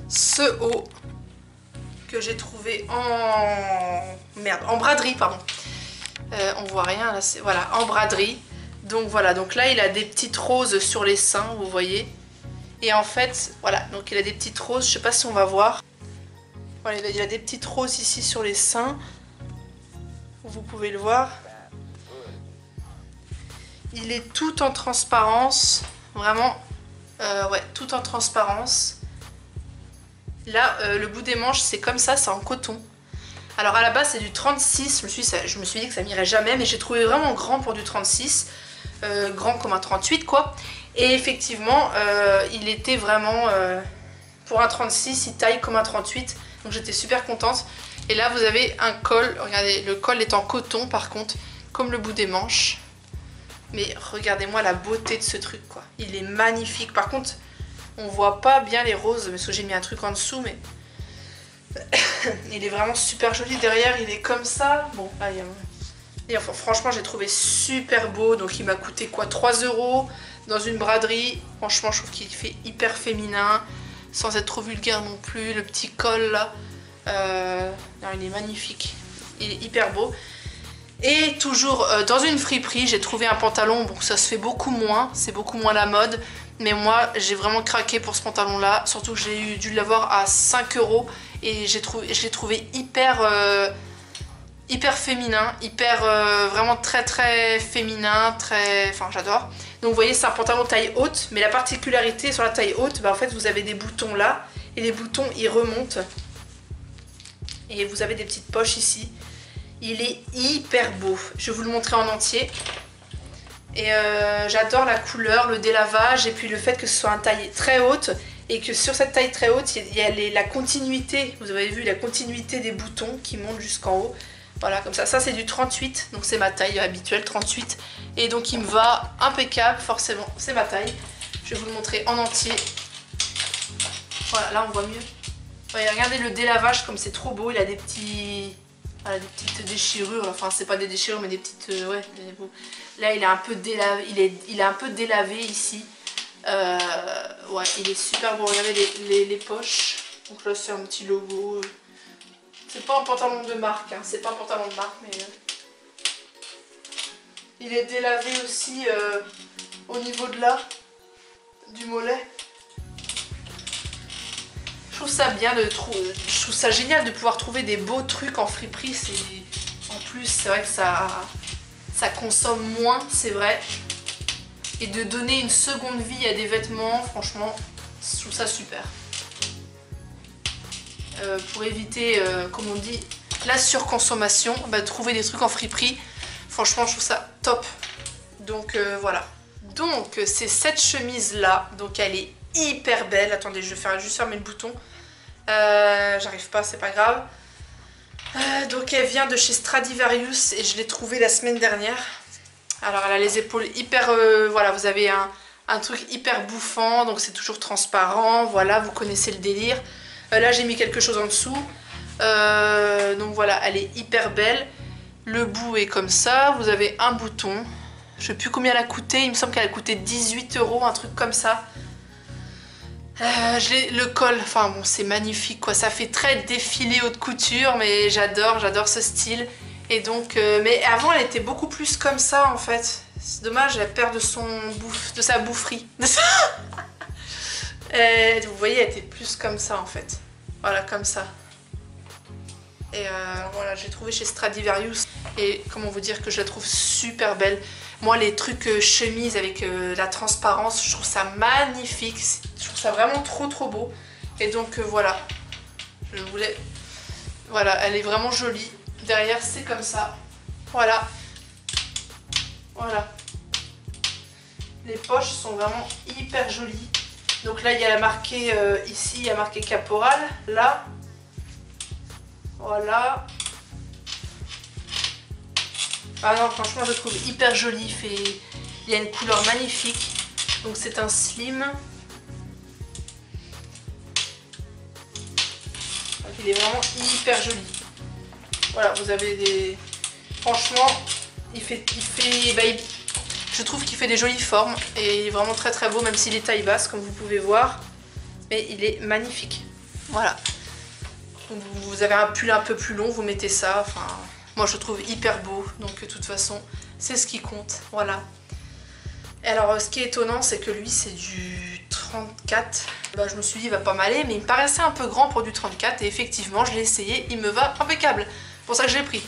ce haut que j'ai trouvé en braderie, pardon. On voit rien là, voilà, en braderie. Donc voilà, donc là il a des petites roses sur les seins, vous voyez. Et en fait, voilà, donc il a des petites roses, je sais pas si on va voir. Voilà, il a des petites roses ici sur les seins. Vous pouvez le voir. Il est tout en transparence, vraiment, ouais, tout en transparence. Là, le bout des manches, c'est comme ça, c'est en coton. Alors à la base, c'est du 36, je me suis dit que ça m'irait jamais, mais j'ai trouvé vraiment grand pour du 36. Grand comme un 38 quoi. Et effectivement il était vraiment pour un 36, il taille comme un 38, donc j'étais super contente. Et là vous avez un col, regardez, le col est en coton par contre, comme le bout des manches. Mais regardez-moi la beauté de ce truc quoi, il est magnifique. Par contre on voit pas bien les roses parce que j'ai mis un truc en dessous, mais il est vraiment super joli. Derrière il est comme ça, bon là il y a... Et enfin, franchement j'ai trouvé super beau, donc il m'a coûté quoi, 3 € dans une braderie. Franchement je trouve qu'il fait hyper féminin, sans être trop vulgaire non plus. Le petit col là, non, il est magnifique, il est hyper beau. Et toujours dans une friperie, j'ai trouvé un pantalon, bon ça se fait beaucoup moins, c'est beaucoup moins la mode. Mais moi j'ai vraiment craqué pour ce pantalon là, surtout que j'ai dû l'avoir à 5 € et je l'ai trouvé hyper féminin, hyper vraiment très féminin, très, enfin j'adore. Donc vous voyez c'est un pantalon taille haute, mais la particularité sur la taille haute, bah, en fait vous avez des boutons là et les boutons ils remontent et vous avez des petites poches ici. Il est hyper beau, je vais vous le montrer en entier. Et j'adore la couleur, le délavage et puis le fait que ce soit une taille très haute et que sur cette taille très haute il y a la continuité, vous avez vu la continuité des boutons qui montent jusqu'en haut. Voilà, comme ça c'est du 38, donc c'est ma taille habituelle, 38. Et donc il me va impeccable, forcément, c'est ma taille. Je vais vous le montrer en entier. Voilà, là on voit mieux. Ouais, regardez le délavage comme c'est trop beau, il a des petits... Voilà, des petites déchirures, enfin c'est pas des déchirures mais des petites... ouais, là il est un peu délavé, il est un peu délavé ici. Ouais, il est super beau, regardez les poches. Donc là c'est un petit logo... C'est pas un pantalon de marque, hein. C'est pas un pantalon de marque, mais il est délavé aussi au niveau de là, du mollet. Je trouve ça bien je trouve ça génial de pouvoir trouver des beaux trucs en friperie. En plus, c'est vrai que ça consomme moins, c'est vrai. Et de donner une seconde vie à des vêtements, franchement, je trouve ça super. Pour éviter, comme on dit, la surconsommation, bah, trouver des trucs en friperie, franchement je trouve ça top. Donc voilà. Donc c'est cette chemise là, donc elle est hyper belle. Attendez, je vais juste fermer le bouton. J'arrive pas, c'est pas grave. Donc elle vient de chez Stradivarius et je l'ai trouvée la semaine dernière. Alors elle a les épaules hyper, voilà, vous avez un truc hyper bouffant, donc c'est toujours transparent, voilà, vous connaissez le délire. Là j'ai mis quelque chose en dessous, donc voilà, elle est hyper belle. Le bout est comme ça, vous avez un bouton, je sais plus combien elle a coûté, il me semble qu'elle a coûté 18 €, un truc comme ça. Le col, enfin bon c'est magnifique quoi, ça fait très défilé haute couture, mais j'adore ce style. Et donc, mais avant elle était beaucoup plus comme ça en fait, c'est dommage, elle perd de sa boufferie. Vous voyez, elle était plus comme ça en fait. Voilà, comme ça. Et voilà, j'ai trouvé chez Stradivarius. Et comment vous dire que je la trouve super belle. Moi, les trucs chemises avec la transparence, je trouve ça magnifique. Je trouve ça vraiment trop beau. Et donc voilà. Je voulais... Voilà, elle est vraiment jolie. Derrière, c'est comme ça. Voilà. Voilà. Les poches sont vraiment hyper jolies. Donc là, il y a marqué, ici, il y a marqué Caporal, là. Voilà. Ah non, franchement, je le trouve hyper joli. Il y a une couleur magnifique. Donc c'est un slim. Il est vraiment hyper joli. Voilà, vous avez des... Franchement, je trouve qu'il fait des jolies formes et il est vraiment très beau, même s'il est taille basse comme vous pouvez voir, mais il est magnifique. Voilà. Donc, vous avez un pull un peu plus long, vous mettez ça. Enfin, moi je trouve hyper beau. Donc de toute façon, c'est ce qui compte. Voilà. Et alors ce qui est étonnant, c'est que lui c'est du 34. Bah, je me suis dit il va pas m'aller, mais il me paraissait un peu grand pour du 34. Et effectivement, je l'ai essayé, il me va impeccable. C'est pour ça que je l'ai pris.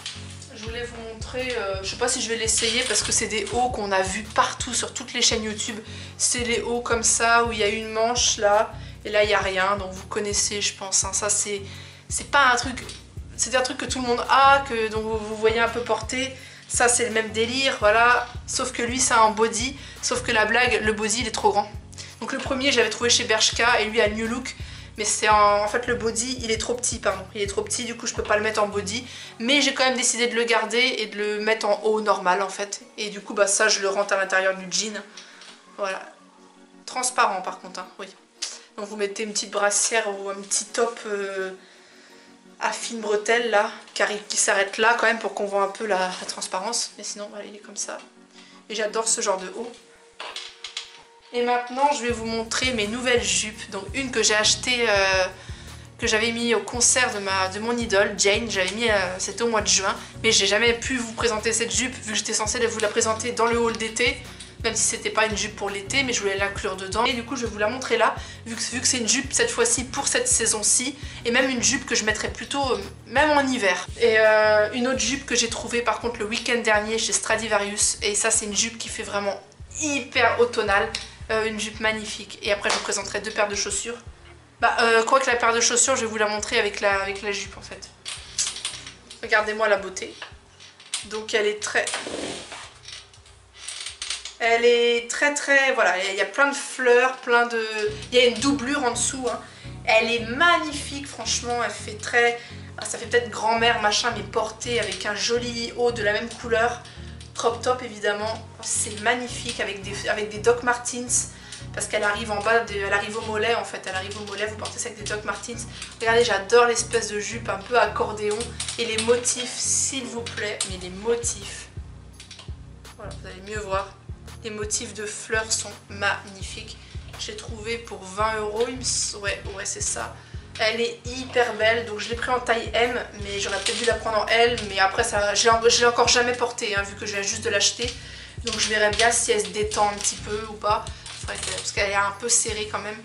Je voulais vous montrer, je sais pas si je vais l'essayer parce que c'est des hauts qu'on a vu partout sur toutes les chaînes YouTube. C'est les hauts comme ça où il y a une manche là et là il n'y a rien. Donc vous connaissez je pense. Hein. Ça c'est pas un truc, c'est un truc que tout le monde a, que donc vous voyez un peu porter. Ça c'est le même délire, voilà. Sauf que lui c'est un body, sauf que la blague, le body il est trop grand. Donc le premier j'avais trouvé chez Bershka et lui a New Look. Mais c'est en fait le body il est trop petit, pardon. Il est trop petit, du coup je peux pas le mettre en body. Mais j'ai quand même décidé de le garder et de le mettre en haut normal en fait. Et du coup bah ça je le rentre à l'intérieur du jean. Voilà. Transparent par contre, hein, oui. Donc vous mettez une petite brassière ou un petit top à fine bretelle là, qui s'arrête là quand même pour qu'on voit un peu la transparence. Mais sinon voilà, il est comme ça. Et j'adore ce genre de haut. Et maintenant je vais vous montrer mes nouvelles jupes. Donc une que j'ai achetée, que j'avais mis au concert de mon idole, Jane. J'avais mis, c'était au mois de juin. Mais j'ai jamais pu vous présenter cette jupe vu que j'étais censée vous la présenter dans le haul d'été. Même si c'était pas une jupe pour l'été, mais je voulais l'inclure dedans. Et du coup je vais vous la montrer là, vu que c'est une jupe cette fois-ci pour cette saison-ci. Et même une jupe que je mettrais plutôt même en hiver. Et une autre jupe que j'ai trouvée par contre le week-end dernier chez Stradivarius. Et ça c'est une jupe qui fait vraiment hyper automnale. Une jupe magnifique. Et après je vous présenterai deux paires de chaussures. Bah quoique la paire de chaussures je vais vous la montrer avec la jupe en fait. Regardez-moi la beauté. Donc elle est très... voilà, il y a plein de fleurs, il y a une doublure en dessous, hein. Elle est magnifique, franchement, elle fait très... Ça fait peut-être grand-mère, machin, mais portée avec un joli haut de la même couleur. Crop top, évidemment. C'est magnifique, avec des Doc Martens, parce qu'elle arrive en bas, elle arrive au mollet, en fait. Elle arrive au mollet, vous portez ça avec des Doc Martens. Regardez, j'adore l'espèce de jupe un peu accordéon. Et les motifs, s'il vous plaît, mais les motifs... Voilà, vous allez mieux voir. Les motifs de fleurs sont magnifiques. J'ai trouvé pour 20 €, ouais c'est ça. Elle est hyper belle, donc je l'ai pris en taille M, mais j'aurais peut-être dû la prendre en L, mais après ça, je l'ai encore jamais portée, hein, vu que je viens juste de l'acheter. Donc je verrai bien si elle se détend un petit peu ou pas, parce qu'elle est un peu serrée quand même.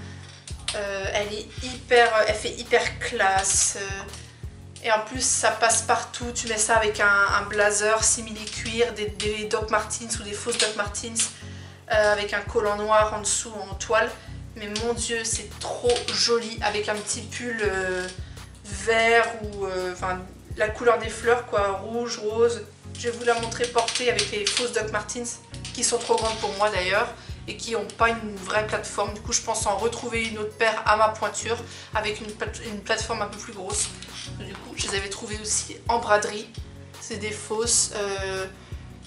Elle est elle fait hyper classe. Et en plus ça passe partout, tu mets ça avec un blazer simili-cuir, des Doc Martens ou des fausses Doc Martens avec un collant noir en dessous en toile. Mais mon dieu c'est trop joli avec un petit pull vert ou enfin la couleur des fleurs quoi, rouge, rose. Je vais vous la montrer portée avec les fausses Doc Martens qui sont trop grandes pour moi d'ailleurs. Et qui n'ont pas une vraie plateforme. Du coup je pense en retrouver une autre paire à ma pointure avec une plateforme un peu plus grosse. Du coup je les avais trouvées aussi en braderie. C'est des fausses.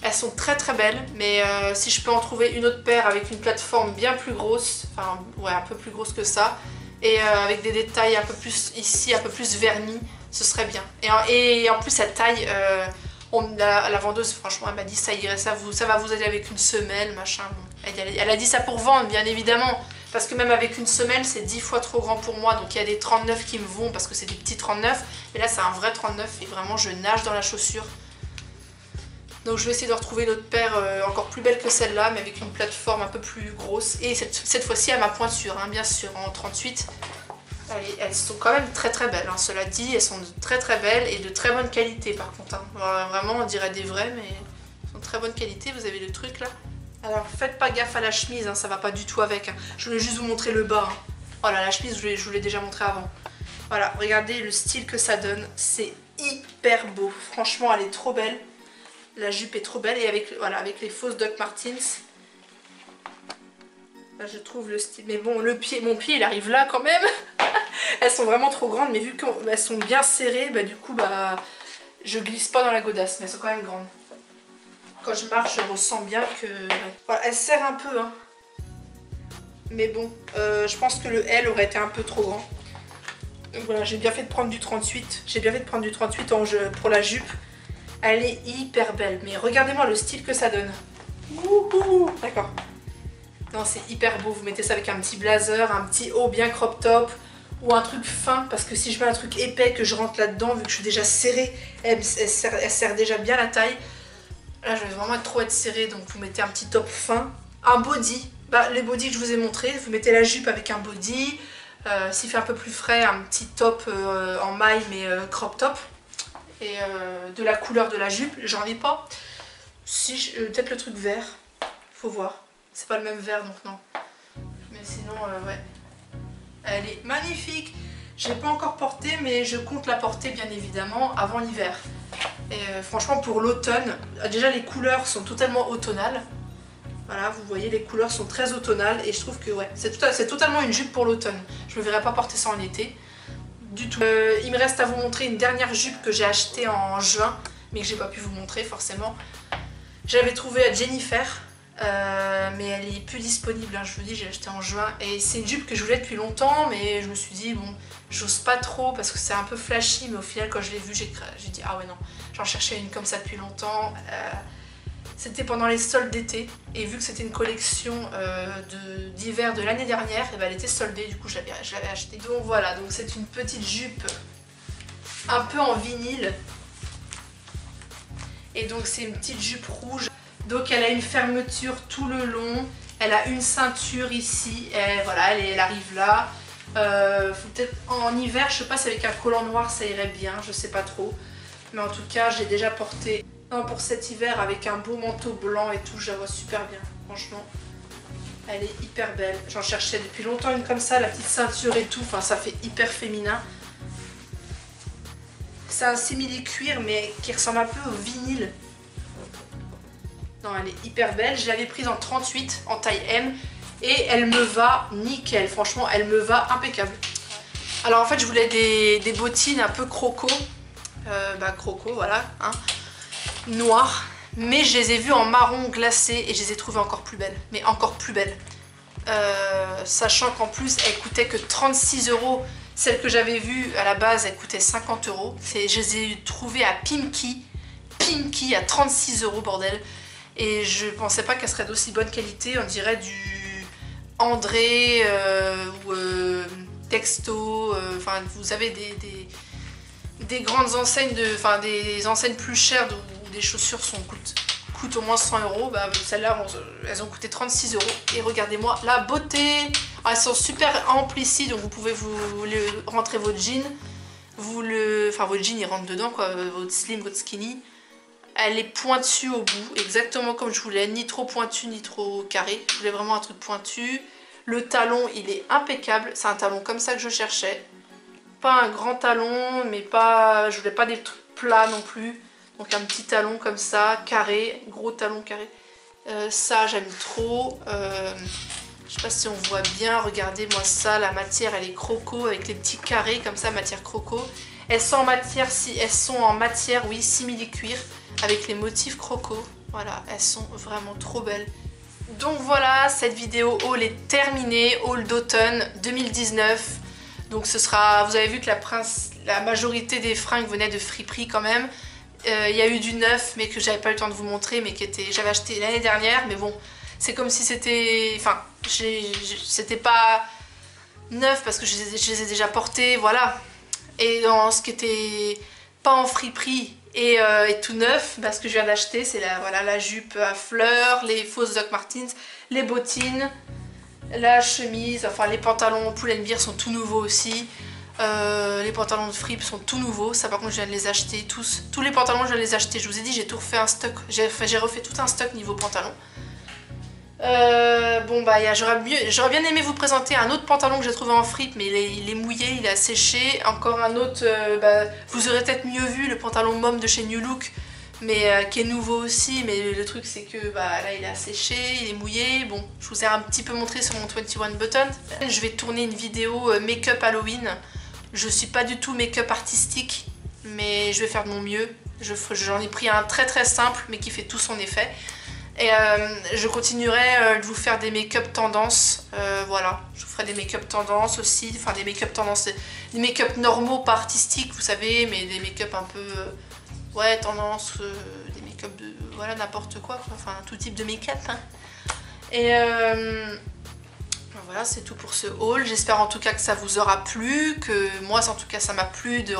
Elles sont très très belles. Mais si je peux en trouver une autre paire avec une plateforme bien plus grosse. Enfin ouais, un peu plus grosse que ça. Et avec des détails un peu plus ici, un peu plus vernis. Ce serait bien. Et en plus cette taille... la vendeuse franchement elle m'a dit ça irait, ça va vous aller avec une semelle machin. Bon, elle a dit ça pour vendre bien évidemment, parce que même avec une semelle c'est 10 fois trop grand pour moi. Donc il y a des 39 qui me vont parce que c'est des petits 39, mais là c'est un vrai 39 et vraiment je nage dans la chaussure. Donc je vais essayer de retrouver une autre paire encore plus belle que celle-là, mais avec une plateforme un peu plus grosse. Et cette fois-ci à ma pointure, hein, bien sûr, en 38. Elles sont quand même très très belles, hein. Cela dit, elles sont très très belles et de très bonne qualité par contre, hein. Vraiment on dirait des vraies, mais elles sont de très bonne qualité. Vous avez le truc là. Alors faites pas gaffe à la chemise, hein, ça va pas du tout avec, hein. Je voulais juste vous montrer le bas, hein. Voilà, la chemise je vous l'ai déjà montré avant. Voilà, regardez le style que ça donne, c'est hyper beau. Franchement elle est trop belle. La jupe est trop belle et voilà, avec les fausses Doc Martens. Là, je trouve le style, mais bon, mon pied il arrive là quand même. Elles sont vraiment trop grandes, mais vu qu'elles sont bien serrées, bah, du coup bah, je glisse pas dans la godasse, mais elles sont quand même grandes. Quand je marche, je ressens bien que... Voilà, elles serrent un peu, hein. Mais bon, je pense que le L aurait été un peu trop grand. Donc voilà, j'ai bien fait de prendre du 38. J'ai bien fait de prendre du 38 pour la jupe. Elle est hyper belle, mais regardez-moi le style que ça donne. D'accord. Non, c'est hyper beau. Vous mettez ça avec un petit blazer, un petit haut bien crop top ou un truc fin, parce que si je mets un truc épais que je rentre là-dedans, vu que je suis déjà serrée, elle serre déjà bien la taille. Là je vais vraiment trop être serrée, donc vous mettez un petit top fin. Un body, bah, les bodys que je vous ai montré, vous mettez la jupe avec un body. S'il fait un peu plus frais, un petit top en maille mais crop top. Et de la couleur de la jupe, j'en ai pas. Si peut-être le truc vert, faut voir. C'est pas le même vert donc non. Mais sinon ouais. Elle est magnifique. Je l'ai pas encore portée mais je compte la porter bien évidemment avant l'hiver. Et franchement pour l'automne, déjà les couleurs sont totalement automnales. Voilà, vous voyez les couleurs sont très automnales et je trouve que ouais, c'est totalement une jupe pour l'automne. Je me verrais pas porter ça en été. Du tout. Il me reste à vous montrer une dernière jupe que j'ai achetée en juin, mais que j'ai pas pu vous montrer forcément. J'avais trouvé à Jennifer, mais elle est plus disponible, hein, je vous dis, j'ai acheté en juin. Et c'est une jupe que je voulais depuis longtemps, mais je me suis dit, bon, j'ose pas trop parce que c'est un peu flashy, mais au final, quand je l'ai vue, j'ai dit, ah ouais, non, j'en cherchais une comme ça depuis longtemps. C'était pendant les soldes d'été, et vu que c'était une collection d'hiver de l'année dernière, et ben elle était soldée, du coup je l'avais achetée. Donc voilà, donc c'est une petite jupe un peu en vinyle. Et donc c'est une petite jupe rouge. Donc elle a une fermeture tout le long. Elle a une ceinture ici. Et voilà, elle arrive là. Peut-être en hiver, je sais pas si avec un collant noir ça irait bien, je sais pas trop. Mais en tout cas, j'ai déjà porté un pour cet hiver avec un beau manteau blanc et tout. Je la vois super bien, franchement. Elle est hyper belle. J'en cherchais depuis longtemps une comme ça, la petite ceinture et tout. Enfin, ça fait hyper féminin. C'est un simili-cuir mais qui ressemble un peu au vinyle. Non, elle est hyper belle. Je l'avais prise en 38, en taille M. Et elle me va nickel. Franchement, elle me va impeccable. Alors en fait, je voulais des bottines un peu croco. Croco, voilà. Hein, noires. Mais je les ai vues en marron glacé et je les ai trouvées encore plus belles. Mais encore plus belles. Sachant qu'en plus, elles coûtaient que 36 €. Celle que j'avais vue à la base, elle coûtait 50 €. Je les ai trouvées à Pimki. Pimki à 36 € bordel. Et je pensais pas qu'elle serait d'aussi bonne qualité. On dirait du André ou Texto. Enfin, vous avez des grandes enseignes, des enseignes plus chères où des chaussures coûtent au moins 100 €. Bah, celles-là, elles ont coûté 36 €. Et regardez-moi la beauté. Elles sont super amples ici, donc vous pouvez rentrer votre jean. Votre jean il rentre dedans, quoi, votre slim, votre skinny. Elle est pointue au bout, exactement comme je voulais, ni trop pointu ni trop carré. Je voulais vraiment un truc pointu. Le talon, il est impeccable. C'est un talon comme ça que je cherchais. Pas un grand talon, mais pas, je voulais pas des trucs plats non plus. Donc un petit talon comme ça, carré, gros talon carré. Ça, j'aime trop. Je sais pas si on voit bien, regardez-moi ça, la matière elle est croco avec les petits carrés comme ça, matière croco. Elles sont en matière, oui, simili-cuir avec les motifs croco. Voilà, elles sont vraiment trop belles. Donc voilà, cette vidéo haul est terminée, haul d'automne 2019. Donc ce sera, vous avez vu que la majorité des fringues venaient de friperie quand même. Il y a eu du neuf mais que j'avais pas eu le temps de vous montrer, mais j'avais acheté l'année dernière, mais bon. C'est comme si c'était... Enfin, c'était pas neuf parce que je les ai déjà portés, voilà. Et dans ce qui était pas en friperie et tout neuf, ce que je viens d'acheter, c'est la jupe à fleurs, les fausses Doc Martens, les bottines, la chemise, enfin les pantalons Pull&Bear sont tout nouveaux aussi. Les pantalons de fripe sont tout nouveaux, ça par contre je viens de les acheter tous. Tous les pantalons je viens de les acheter, je vous ai dit j'ai tout refait un stock, j'ai refait tout un stock niveau pantalon. J'aurais bien aimé vous présenter un autre pantalon que j'ai trouvé en fripe, mais il est mouillé, il a séché. Encore un autre, vous aurez peut-être mieux vu, le pantalon Mom de chez New Look, mais qui est nouveau aussi. Mais le truc c'est que là il a séché, il est mouillé. Bon, je vous ai un petit peu montré sur mon 21 Button. Je vais tourner une vidéo make-up Halloween. Je suis pas du tout make-up artistique, mais je vais faire de mon mieux. J'en ai pris un très très simple, mais qui fait tout son effet. Et je continuerai de vous faire des make-up tendances, voilà, je vous ferai des make-up tendances aussi, enfin des make-up tendances, des make-up normaux, pas artistiques, vous savez, mais des make-up un peu, ouais, tendance, des make-up de, voilà, n'importe quoi, enfin tout type de make-up, hein. Et voilà, c'est tout pour ce haul. J'espère en tout cas que ça vous aura plu, que moi en tout cas ça m'a plu de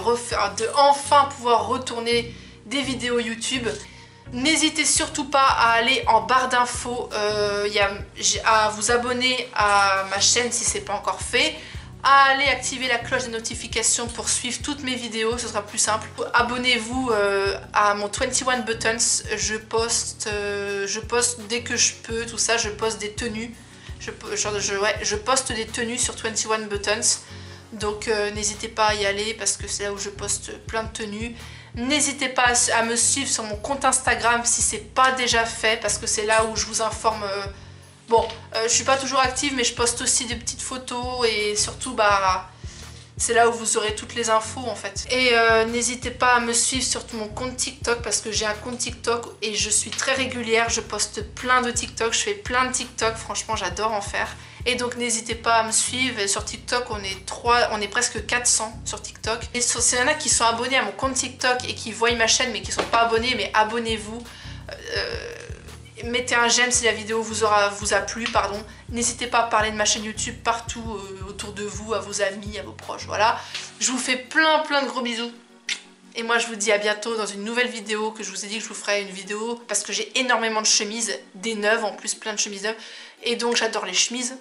enfin pouvoir retourner des vidéos YouTube. N'hésitez surtout pas à aller en barre d'infos, à vous abonner à ma chaîne si ce n'est pas encore fait, à aller activer la cloche des notifications pour suivre toutes mes vidéos, ce sera plus simple. Abonnez-vous à mon 21 Buttons, je poste dès que je peux, tout ça, je poste des tenues. Je poste des tenues sur 21 Buttons, donc n'hésitez pas à y aller parce que c'est là où je poste plein de tenues. N'hésitez pas à me suivre sur mon compte Instagram si c'est pas déjà fait parce que c'est là où je vous informe. Je suis pas toujours active mais je poste aussi des petites photos et surtout c'est là où vous aurez toutes les infos en fait. Et n'hésitez pas à me suivre sur mon compte TikTok parce que j'ai un compte TikTok et je suis très régulière, je poste plein de TikTok, je fais plein de TikTok, franchement j'adore en faire. Et donc n'hésitez pas à me suivre, et sur TikTok on est presque 400 sur TikTok. Et s'il y en a qui sont abonnés à mon compte TikTok et qui voient ma chaîne mais qui ne sont pas abonnés, mais abonnez-vous. Mettez un j'aime si la vidéo vous a plu, pardon. N'hésitez pas à parler de ma chaîne YouTube partout autour de vous, à vos amis, à vos proches, voilà. Je vous fais plein de gros bisous. Et moi je vous dis à bientôt dans une nouvelle vidéo, que je vous ai dit que je vous ferai une vidéo parce que j'ai énormément de chemises, des neuves en plus, plein de chemises neuves. Et donc j'adore les chemises,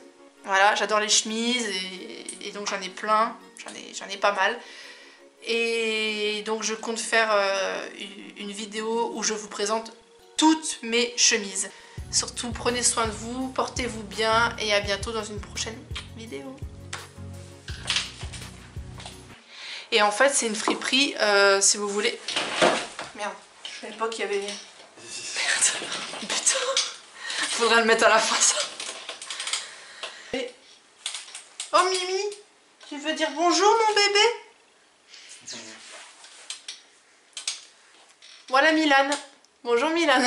voilà, j'adore les chemises et donc j'en ai plein, j'en ai pas mal. Et donc je compte faire une vidéo où je vous présente toutes mes chemises. Surtout prenez soin de vous, portez-vous bien et à bientôt dans une prochaine vidéo. Et en fait c'est une friperie si vous voulez. Merde, je savais pas qu'il y avait... Merde, putain, faudra le mettre à la fin ça. Oh Mimi, tu veux dire bonjour mon bébé? Voilà Milan. Bonjour Milan.